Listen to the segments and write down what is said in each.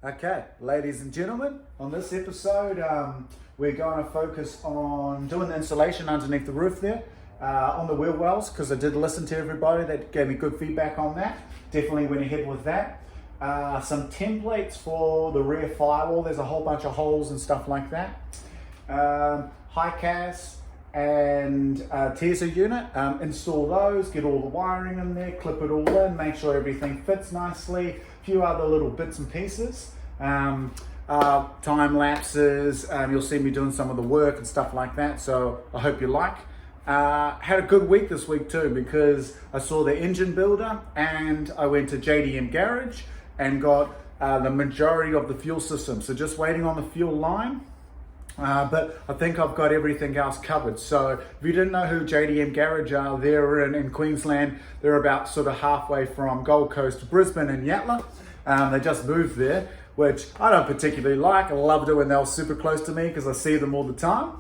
Okay, ladies and gentlemen, on this episode, we're going to focus on doing the insulation underneath the roof there, on the wheel wells, because I did listen to everybody that gave me good feedback on that. Definitely went ahead with that. Some templates for the rear firewall. There's a whole bunch of holes and stuff like that. Hicas and attesa unit, install those, get all the wiring in there, clip it all in, make sure everything fits nicely. A few other little bits and pieces, time lapses. You'll see me doing some of the work and stuff like that, so I hope you like. Had a good week this week too, because I saw the engine builder and I went to JDM garage and got the majority of the fuel system, so just waiting on the fuel line. But I think I've got everything else covered. So if you didn't know who JDM Garage are, they're in Queensland. They're about sort of halfway from Gold Coast to Brisbane and Yatala. They just moved there, which I don't particularly like. I loved it when they were super close to me because I see them all the time.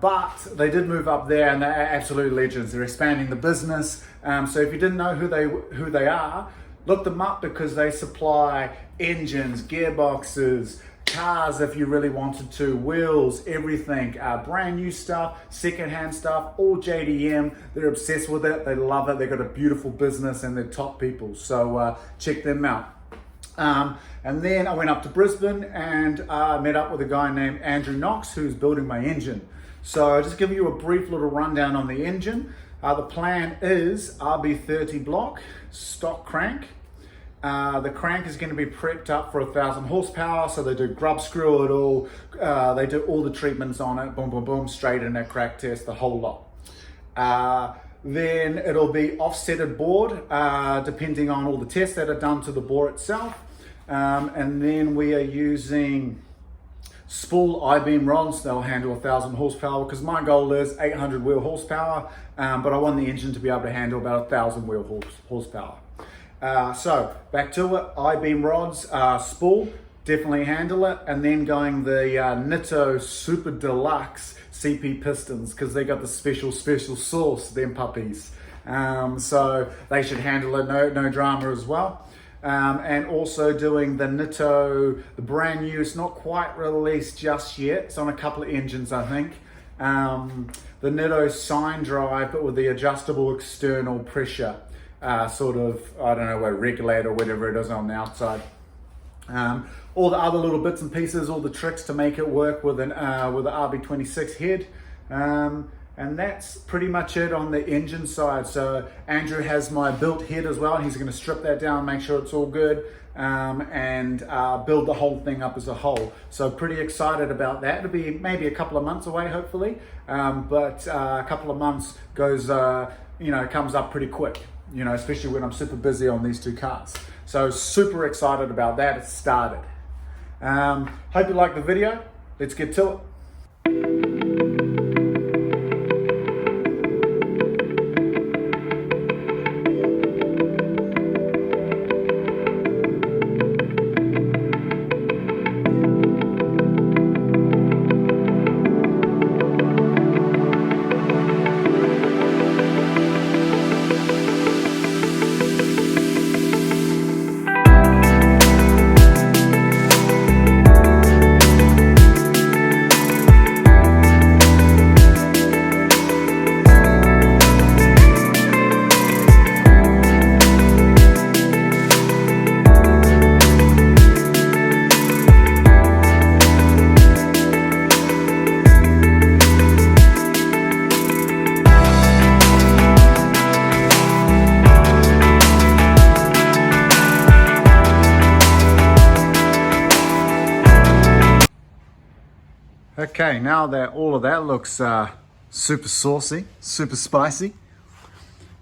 But they did move up there and they're absolute legends. They're expanding the business. So if you didn't know who they are, look them up, because they supply engines, gearboxes, cars if you really wanted to, wheels, everything, brand new stuff, secondhand stuff, all JDM. They're obsessed with it, they love it, they've got a beautiful business and they're top people, so check them out. And then I went up to Brisbane and met up with a guy named Andrew Knox, who's building my engine. So I'll just give you a brief little rundown on the engine. The plan is RB30 block, stock crank. The crank is going to be prepped up for 1,000 horsepower, so they do grub screw it all, they do all the treatments on it, boom, boom, boom, straight in a crack test, the whole lot. Then it'll be offsetted board, depending on all the tests that are done to the bore itself. And then we are using spool I-beam rods. They'll handle 1,000 horsepower, because my goal is 800 wheel horsepower, but I want the engine to be able to handle about 1,000 wheel horsepower. So back to it, I-beam rods, spool, definitely handle it, and then going the Nitto Super Deluxe CP pistons, because they got the special sauce, them puppies. So they should handle it, no drama as well. And also doing the Nitto, the brand new, it's not quite released just yet, it's on a couple of engines I think. The Nitto sine drive, but with the adjustable external pressure. Sort of, I don't know, a regulator or whatever it is on the outside. All the other little bits and pieces, all the tricks to make it work with an RB26 head. And that's pretty much it on the engine side. So Andrew has my built head as well. He's going to strip that down, make sure it's all good, and build the whole thing up as a whole. So pretty excited about that. It'll be maybe a couple of months away, hopefully. But a couple of months goes, comes up pretty quick. Especially when I'm super busy on these two cars. So super excited about that. It's started. Hope you like the video. Let's get to it. Okay, now that all of that looks super saucy, super spicy,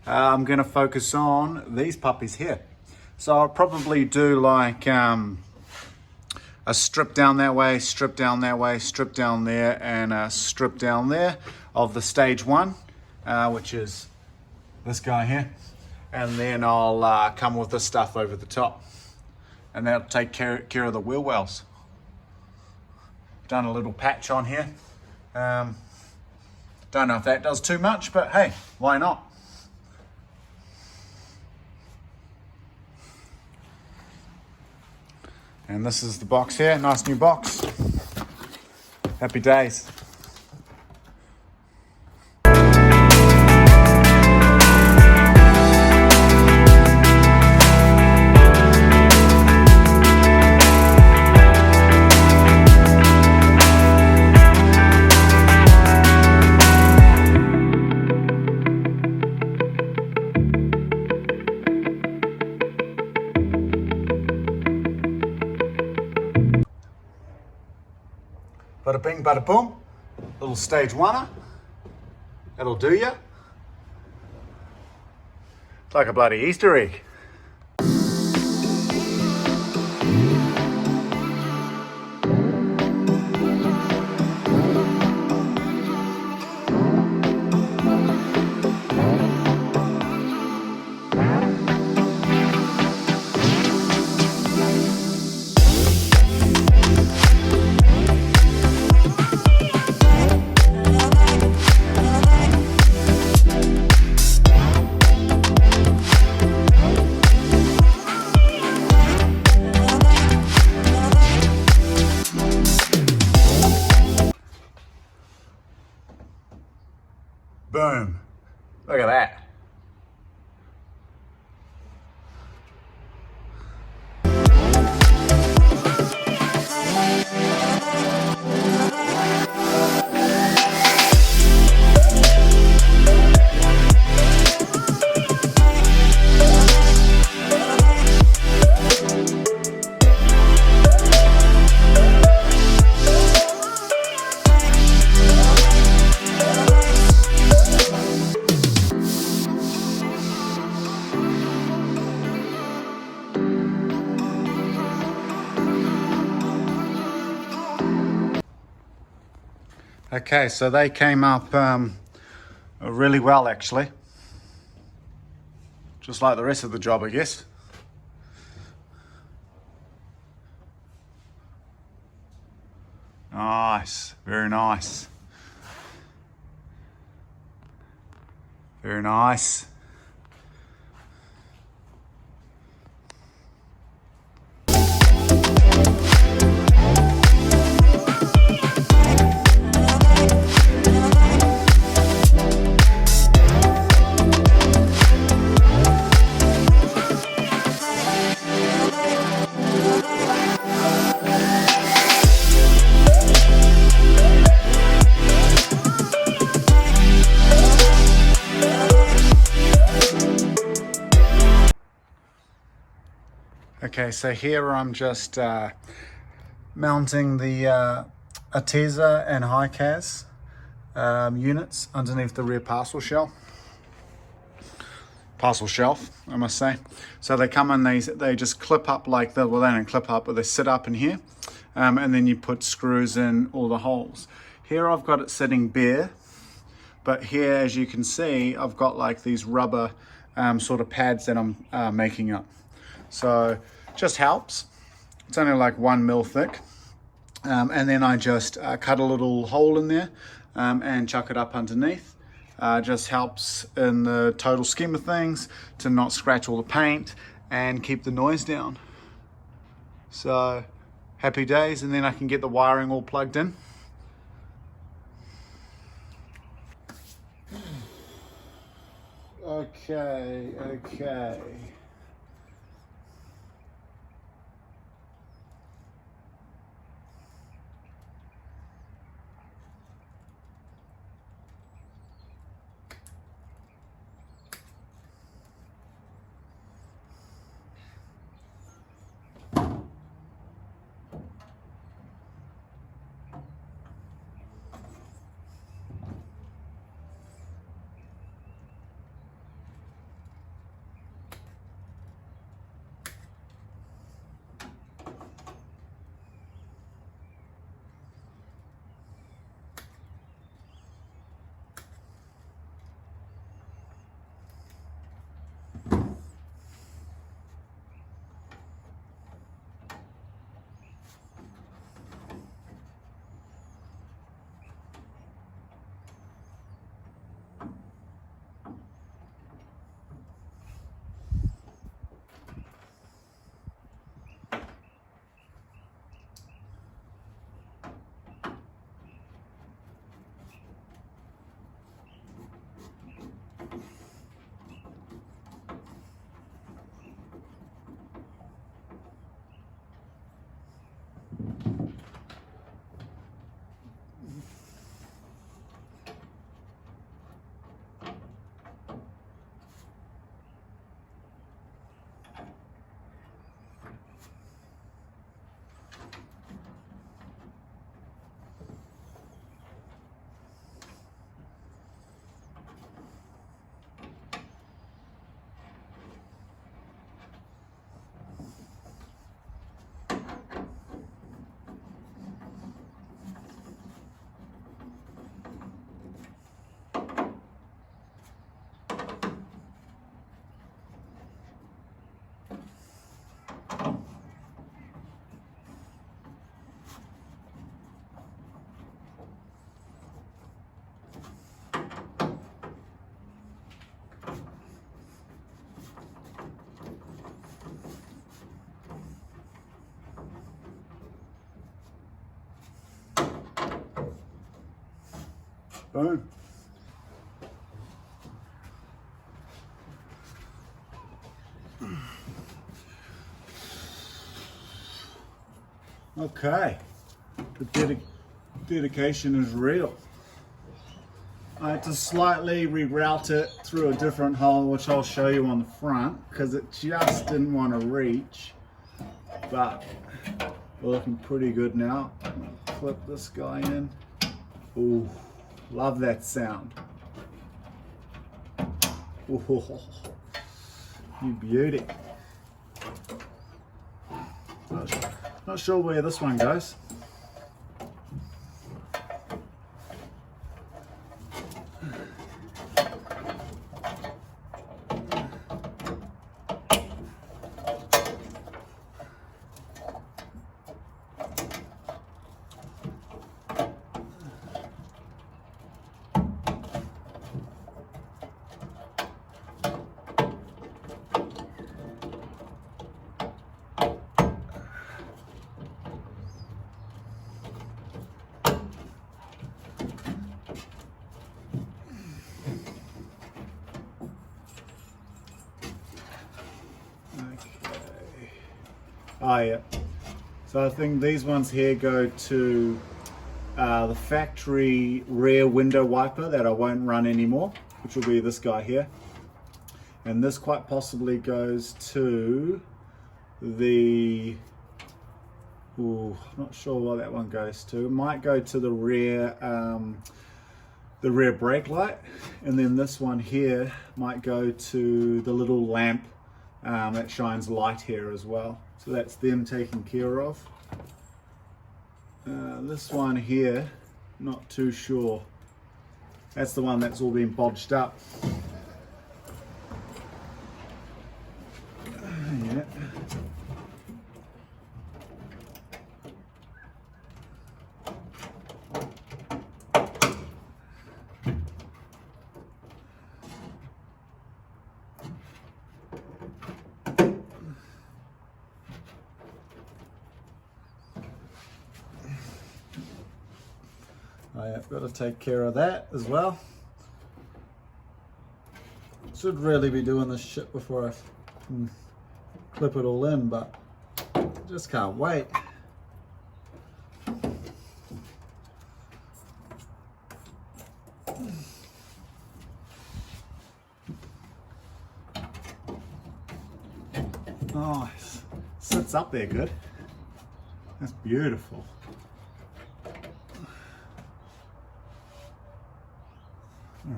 I'm going to focus on these puppies here. So I'll probably do like a strip down that way, strip down that way, strip down there, and a strip down there of the stage one, which is this guy here. And then I'll come with this stuff over the top, and that'll take care of the wheel wells. Done a little patch on here. Don't know if that does too much, but hey, why not? And this is the box here, nice new box. Happy days. Bada bing, bada boom. Little stage one-er. That'll do ya. It's like a bloody Easter egg. Boom. Look at that. Okay, so they came up really well actually. Just like the rest of the job, I guess. Nice, very nice. Very nice. Okay, so here I'm just mounting the attesa and hicas units underneath the rear parcel shelf, I must say. So they come in, they just clip up like that. Well, they don't clip up, but they sit up in here, and then you put screws in all the holes. Here I've got it sitting bare, but here, as you can see, I've got like these rubber sort of pads that I'm making up. So just helps. It's only like 1 mil thick. And then I just cut a little hole in there and chuck it up underneath. Just helps in the total scheme of things to not scratch all the paint and keep the noise down. So happy days, and then I can get the wiring all plugged in. Okay. Boom. Okay, the dedication is real. I had to slightly reroute it through a different hole, which I'll show you on the front, because it just didn't want to reach. But we're looking pretty good now. I'm gonna clip this guy in. Ooh, love that sound. Ooh, you beauty. Not sure where this one goes. Oh yeah, so I think these ones here go to the factory rear window wiper that I won't run anymore, which will be this guy here. And this quite possibly goes to the, ooh, I'm not sure what that one goes to. It might go to the rear brake light. And then this one here might go to the little lamp that shines light here as well. So that's them taken care of. This one here, not too sure. That's the one that's all been bodged up. Yeah. I've got to take care of that as well. Should really be doing this shit before I clip it all in, but just can't wait. Oh, it sits up there good. That's beautiful.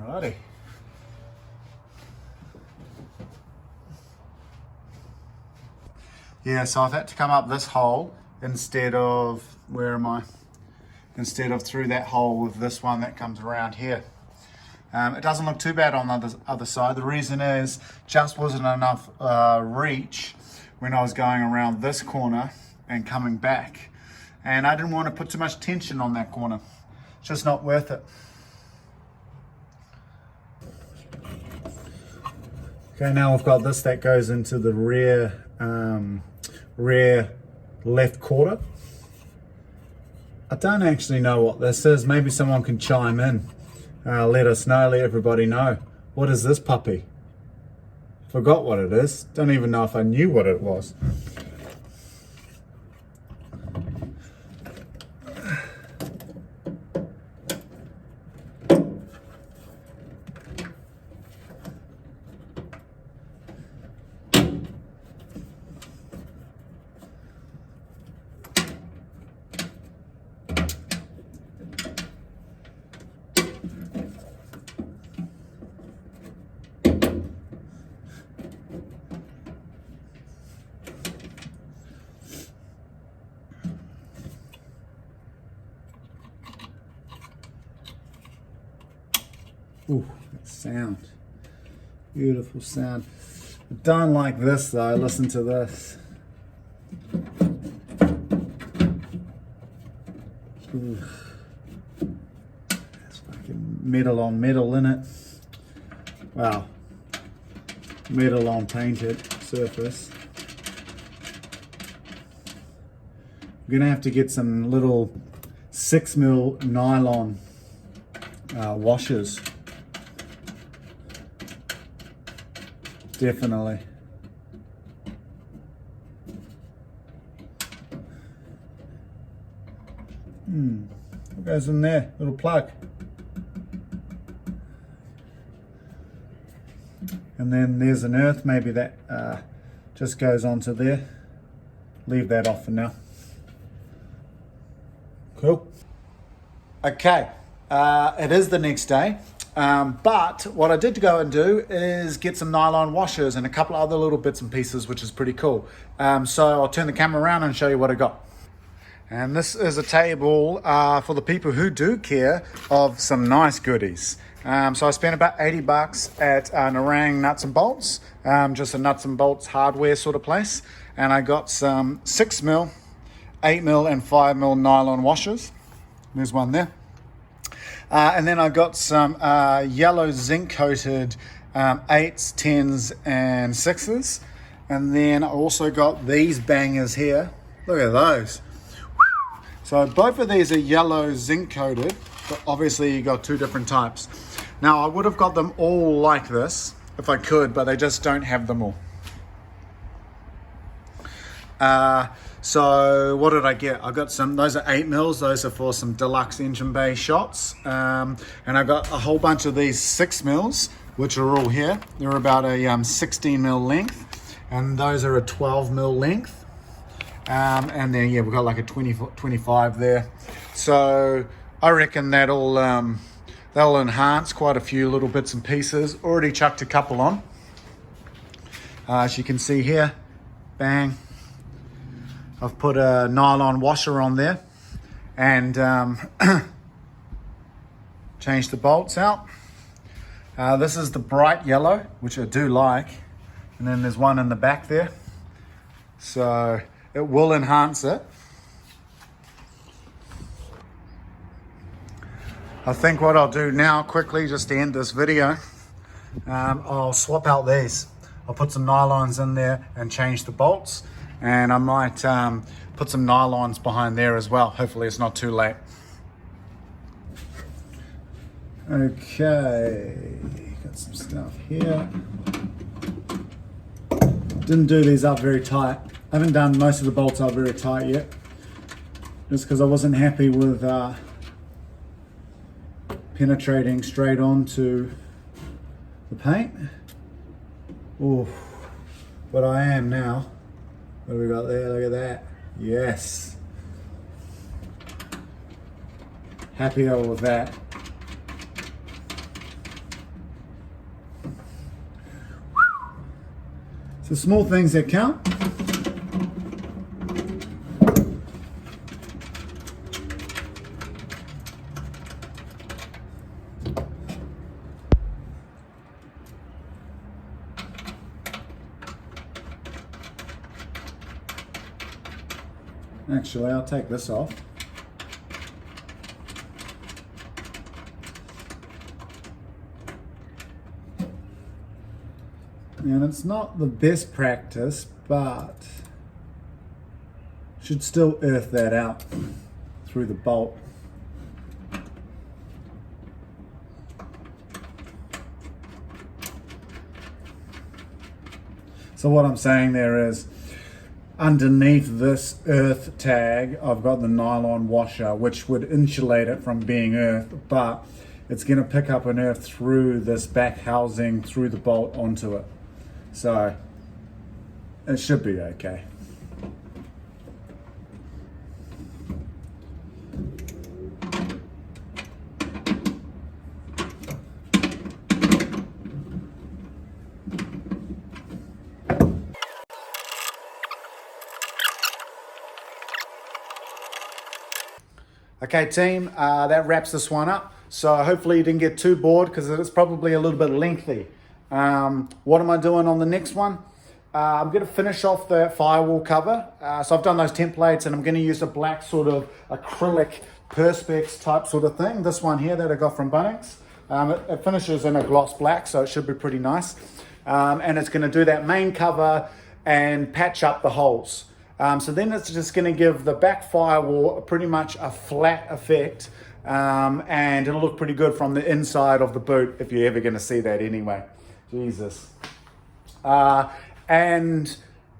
Alrighty. Yeah, so I've had to come up this hole instead of, where am I? Instead of through that hole with this one that comes around here. It doesn't look too bad on the other side. The reason is just wasn't enough reach when I was going around this corner and coming back. And I didn't want to put too much tension on that corner. It's just not worth it. Okay, now we've got this that goes into the rear left quarter. I don't actually know what this is. Maybe someone can chime in. Let us know, let everybody know. What is this puppy? Forgot what it is. Don't even know if I knew what it was. Ooh, that sound. Beautiful sound. Done like this though, listen to this. Ooh. There's fucking metal on metal in it. Wow. Metal on painted surface. I'm gonna have to get some little 6mm nylon washers. Definitely. What goes in there? Little plug. And then there's an earth, maybe that just goes onto there. Leave that off for now. Cool. Okay, it is the next day, but what I did go and do is get some nylon washers and a couple other little bits and pieces, which is pretty cool. So I'll turn the camera around and show you what I got. And this is a table for the people who do care of some nice goodies. So I spent about 80 bucks at Narang Nuts and Bolts, just a nuts and bolts hardware sort of place. And I got some 6mm, 8mm and 5mm nylon washers. There's one there. And then I got some yellow zinc coated 8s, 10s and 6s. And then I also got these bangers here. Look at those. So both of these are yellow zinc coated, but obviously you got two different types. Now I would have got them all like this if I could, but they just don't have them all. So what did I get? I got some, those are 8mm, those are for some deluxe engine bay shots. And I got a whole bunch of these 6mm, which are all here. They're about a 16mm length, and those are a 12mm length. And then yeah, we've got like a 25 there. So I reckon that'll enhance quite a few little bits and pieces. Already chucked a couple on. As you can see here, bang. I've put a nylon washer on there and changed the bolts out. This is the bright yellow, which I do like. And then there's one in the back there. So it will enhance it. I think what I'll do now quickly, just to end this video, I'll swap out these. I'll put some nylons in there and change the bolts. And I might put some nylons behind there as well. Hopefully it's not too late. Okay, got some stuff here. Didn't do these up very tight. I haven't done most of the bolts up very tight yet. Just because I wasn't happy with penetrating straight onto the paint. Ooh, but I am now. What do we got there? Look at that. Yes. Happier with that. So small things that count. Actually, I'll take this off. And it's not the best practice, but should still earth that out through the bolt. So what I'm saying there is, underneath this earth tag, I've got the nylon washer, which would insulate it from being earthed, but it's going to pick up an earth through this back housing, through the bolt onto it. So it should be okay. Okay team, that wraps this one up. So hopefully you didn't get too bored, because it's probably a little bit lengthy. What am I doing on the next one? I'm going to finish off the firewall cover. So I've done those templates, and I'm going to use a black sort of acrylic perspex type sort of thing. This one here that I got from Bunnings. It finishes in a gloss black, so it should be pretty nice. And it's going to do that main cover and patch up the holes. So then it's just going to give the back firewall pretty much a flat effect, and it'll look pretty good from the inside of the boot if you're ever going to see that anyway. Jesus. And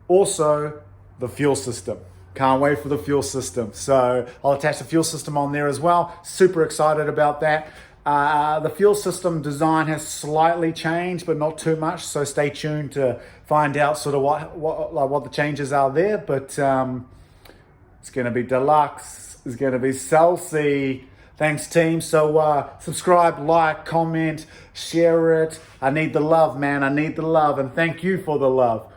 also the fuel system. Can't wait for the fuel system. So I'll attach the fuel system on there as well. Super excited about that. The fuel system design has slightly changed, but not too much. So stay tuned to find out sort of what the changes are there. But it's going to be deluxe. It's going to be Celsi. Thanks, team. So subscribe, like, comment, share it. I need the love, man. I need the love. And thank you for the love.